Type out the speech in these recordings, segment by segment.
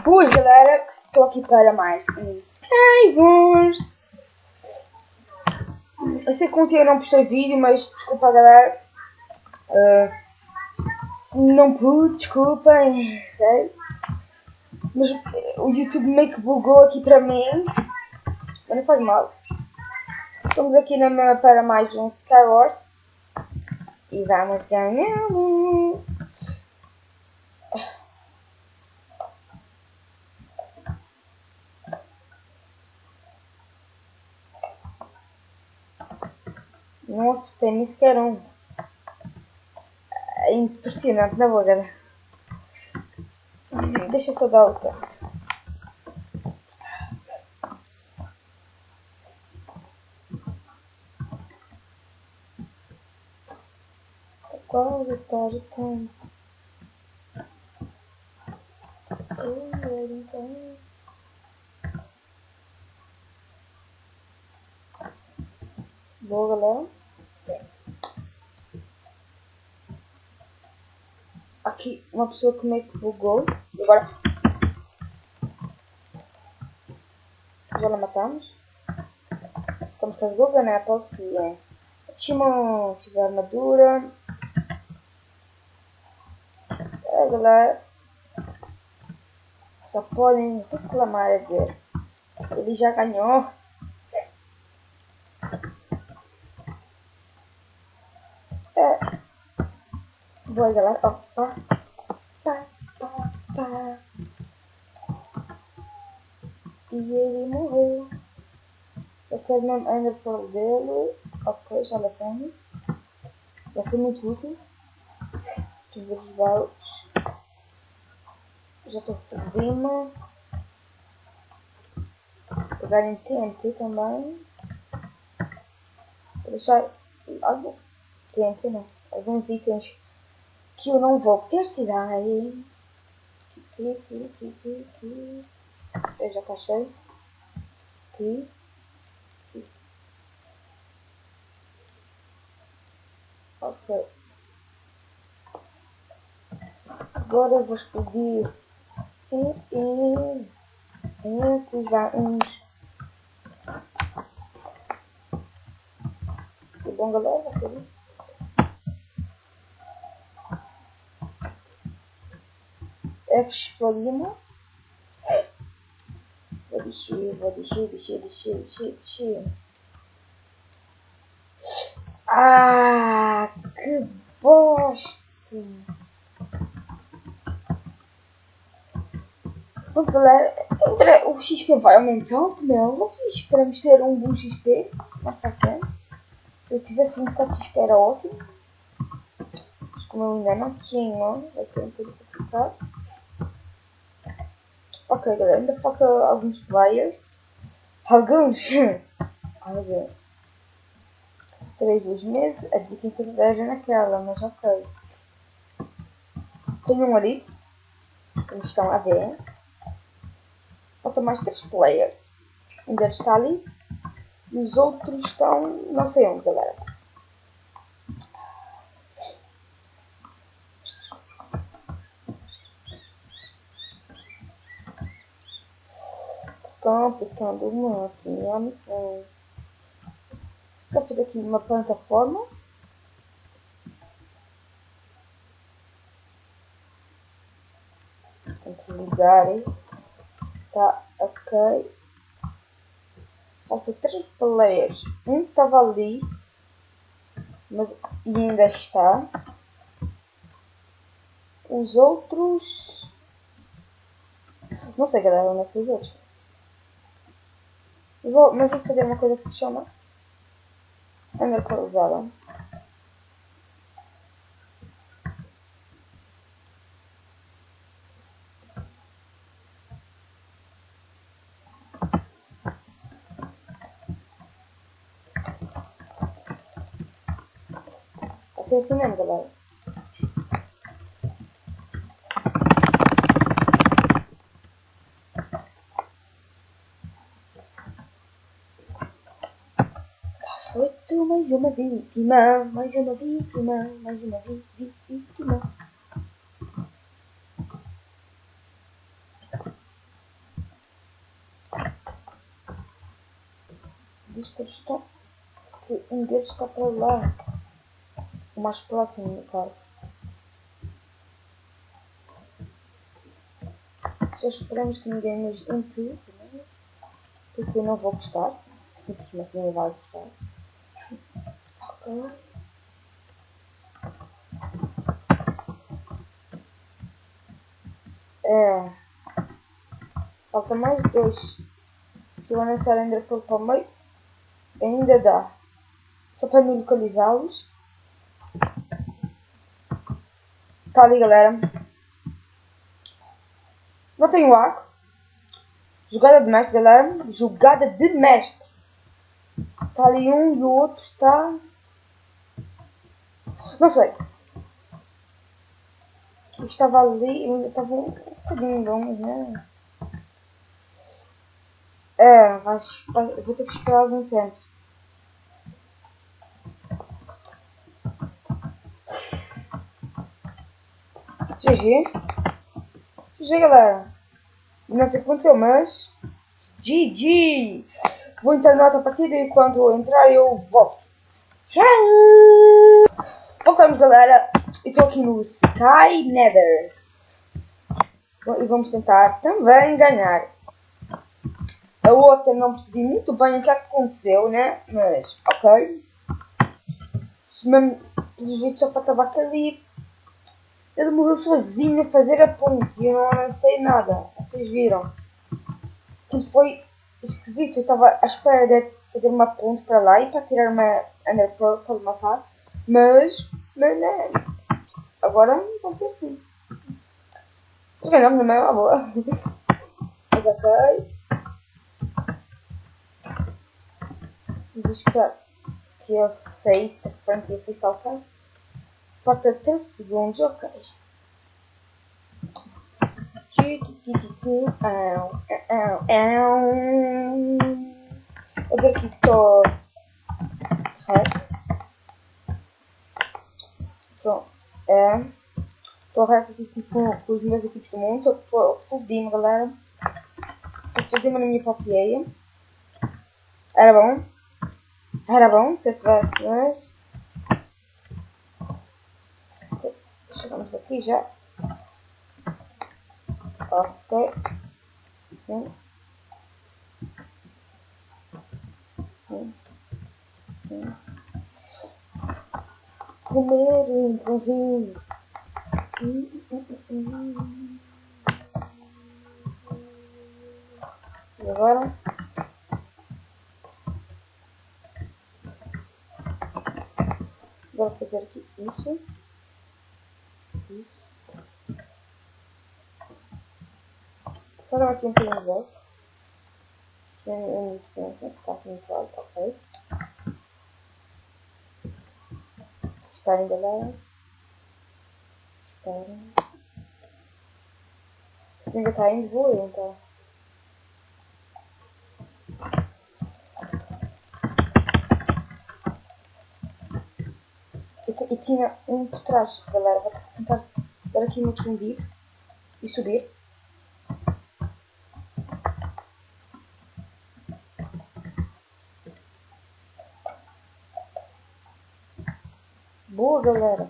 Boa galera, estou aqui para mais um Skywars. Eu sei que ontem eu não postei vídeo, mas desculpa galera, não pude, desculpem, sei. Mas o YouTube meio que bugou aqui para mim, mas não faz mal. Estamos aqui na mesma para mais um Skywars e vamos ganhar. Não assustei nem sequer um. É impressionante, na boa, galera. Deixa eu só dar outra. Qual vitória tem? Boa, galera. Aqui uma pessoa que meio que bugou. E agora já la matamos. Estamos com as Golden Apples, que é Timon, tive armadura. É, galera. Só podem reclamar a ver. Ele já ganhou. É. Boa, galera. Opa. Pá, pá, pá. E ele morreu. Eu quero mesmo ainda por dele. Ok, já lá tenho. Vai ser muito útil. Os baús. Já estou subindo. Pegar em TNT também. Vou deixar algo. TNT não. Alguns itens que eu não vou precisar aí. Aqui. Eu já está cheio. Aqui. Ok. Agora vou explodir. Esses uns. Que bom, galera. Explodimos. Vou descer. Ah, que bosta. Bom, galera, o XP vai aumentar, meu. Esperamos ter um bom XP mais para frente. Se eu tivesse um bocado de XP era ótimo. Mas como eu ainda não tinha, vai ter um pouco para ficar. Ok, galera, ainda falta alguns players. Alguns? 2 meses, a dica que naquela, mas ok. Tenho um ali, como estão a ver. Falta mais 3 players. Um deles está ali. E os outros estão não sei onde, galera. Estão aplicando uma aqui a missão. Estou fazer aqui uma plataforma. Tem que ligar. Está ok. Falta 3 players. Um estava ali. Mas e ainda está. Os outros. Não sei, galera, onde é que os outros. Mas vou fazer uma coisa que se chama underclosada. Vai ser assim mesmo, galera. Feito mais uma vítima. eles todos estão. Porque um deles está para lá. O mais próximo, no caso. Só esperamos que ninguém nos impede, né? Porque eu não vou gostar. Simplesmente não vai gostar. Ok. É. Falta mais 2. Se eu lançar ainda for para o meio, ainda dá. Só para me localizá-los. Tá ali, galera. Não tenho arco. Jogada de mestre, galera. Jogada de mestre. Tá ali um e o outro está... Não sei. Eu estava ali, eu estava um bocadinho longe, né? É, vou ter que esperar algum tempo. GG. GG, galera. Não sei o que aconteceu, mas... GG. Vou entrar na outra partida e quando eu entrar eu volto. Tchau. Voltamos, galera. Eu estou aqui no Sky Nether. E vamos tentar também ganhar. A outra não percebi muito bem o que é que aconteceu, né? Mas, ok. Mesmo, pelo jeito só faltava aquele... Ele morreu sozinho a fazer a ponte e eu não sei nada. Vocês viram? Tudo foi esquisito. Eu estava à espera de fazer uma ponte para lá e para tirar uma Ender Pearl para matar. Mas né? Agora vai ser assim. Ganhamos na mesma boa. Mas ok. Vamos esperar que eu sei se de repente eu fui saltar. Falta 3 segundos, ok. Eu ver aqui que estou reto. Pronto. Estou reto aqui com os meus equipes do mundo. Estou fudido, galera. Estou fudido na minha própria. Era bom. Era bom se eu tivesse, mas... Chegamos aqui já. Ok. Sim. Sim. Sim. Comer um pãozinho. E agora? Agora vou fazer aqui isso. Isso. Agora aqui um pouquinho de volta. Está aqui muito alto, ok. Esperem, galera. Esperem. Se ainda está indo, vou eu então. E tinha um por trás, galera. Vou tentar dar aqui no fundir e subir. Boa, galera.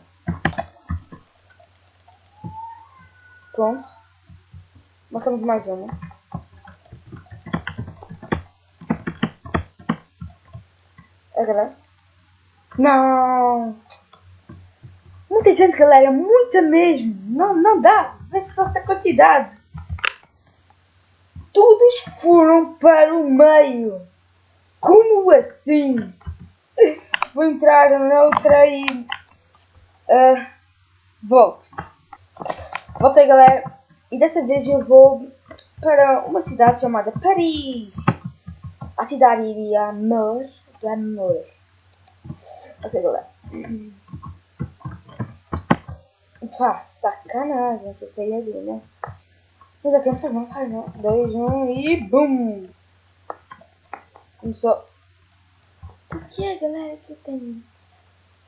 Pronto. Marcamos mais uma. Agora. Não! Muita gente, galera. Muita mesmo. Não dá. Vê-se só essa quantidade. Todos foram para o meio. Como assim? Vou entrar na outra e... volto. Voltei, galera. E dessa vez eu vou para uma cidade chamada Paris. A cidade de amor. De amor. Ok, galera. Pá, sacanagem que eu tenho ali, né? Mas ok, não faz não. 2, 1 e BUM! Começou. Por que, galera, que eu tenho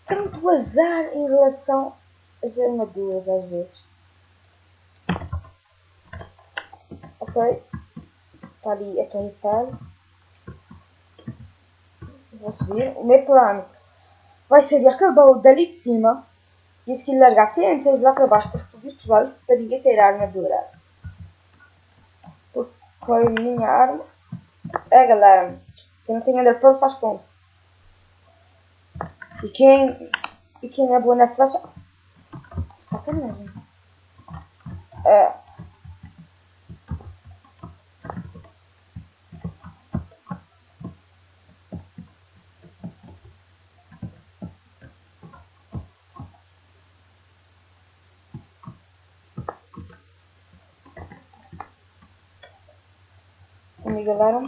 tanto azar em relação às armaduras às vezes? Ok. Está ali a Torre Eiffel. subir. O meu plano vai ser aquele baú dali de cima e a seguir largar TNTs lá para baixo para explodir os baús para ninguém ter a armadura. Porque com a minha arma... É, galera, quem não tem Ender faz ponto. E quem é boa na flecha... Sacanagem. É. Vamos, galera.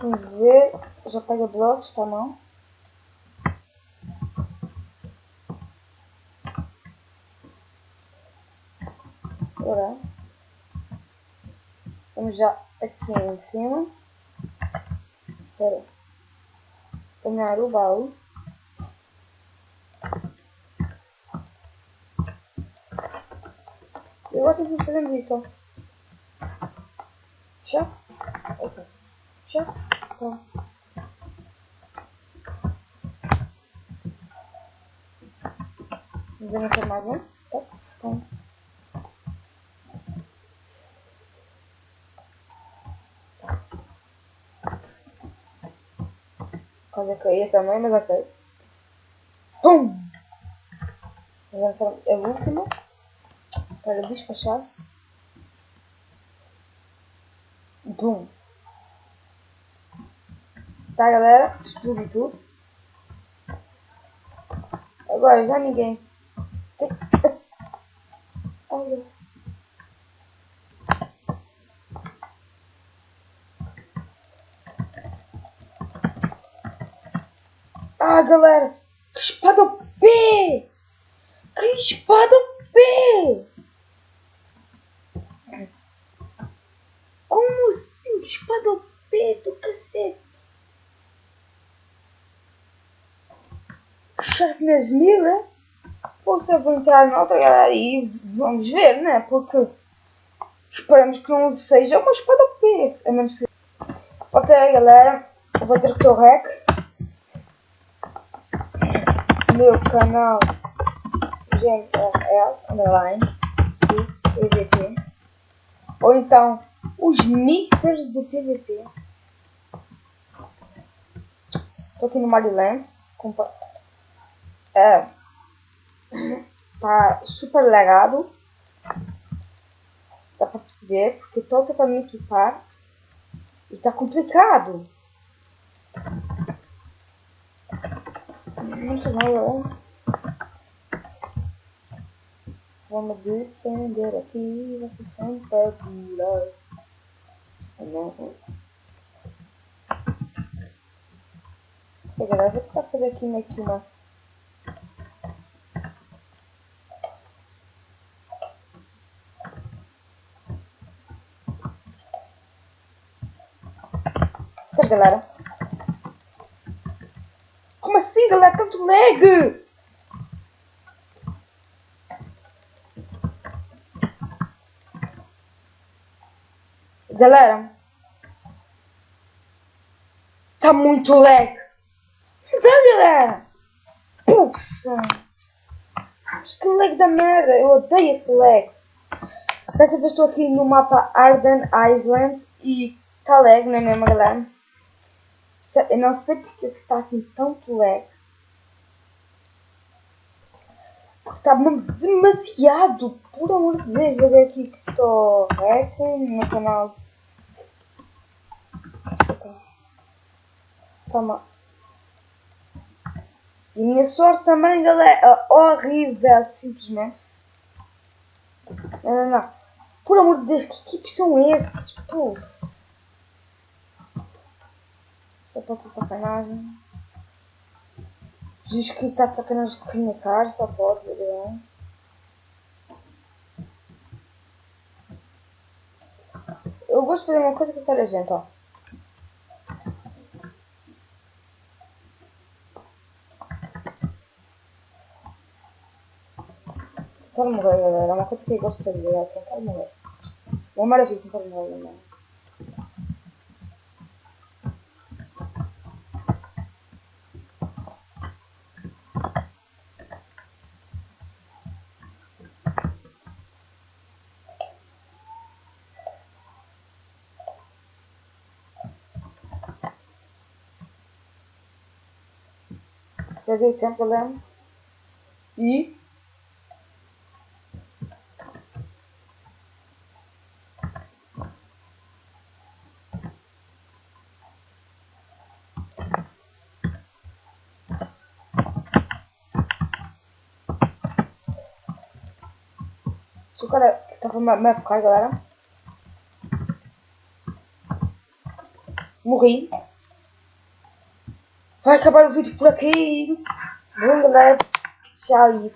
Vamos ver. Já pega blocos, tá não? Agora. Vamos já aqui em cima. Espera. Ganhar o baú. Eu gosto de fazer isso, ó. Já? Ok. Já? Tá. Vamos avançar mais um? Tá? Tá. Quase a cair também, mas ok. Pum! Vamos avançar a última. Para despachar. Pum! Tá, galera? Explodi tudo. Agora já ninguém. Olha. Ah, galera! Que espada OP! Que espada OP! Como assim? Que espada OP do cacete? Sharpness 1000, né? Ou se eu vou entrar noutra, galera, e vamos ver, né? Porque esperamos que não seja uma espada OP. A menos que... Ok, galera. Eu vou ter que ter o rec. Meu canal GMRS underline PVP. Ou então os Misters do PVP. Estou aqui no Maryland. Tá super legado. Dá para perceber porque estou tentando me equipar e está complicado. Não sei não. Vamos defender aqui, você sempre é dura. Não. Galera, vou tentar fazer aqui meio que uma... Sério, galera? Como assim, galera? Tanto lag! Galera, tá muito lag. Tá, galera? Puxa. Que lag da merda. Eu odeio esse lag. Dessa vez estou aqui no mapa Arden Island e tá lag, não é mesmo, galera? Eu não sei porque que está assim tanto lag. Está demasiado. Por amor de Deus, vou ver aqui que estou rec no meu canal. Toma. E a minha sorte também, galera, é horrível, simplesmente. Não. Por amor de Deus, que equipes são esses? Pô. Só pode ser sacanagem. Jesus Cristo está de sacanagem com a minha cara, só pode, galera. Eu gosto de fazer uma coisa com a gente, ó. Tentar morrer, galera. É uma coisa que eu gosto de fazer, é tentar morrer. Uma maravilha tentar morrer, galera. perdi o tempo, eu lembro. E... se o cara que tá me afocar, galera. Morri. Vai acabar o vídeo por aqui. Bom, galera. Tchau.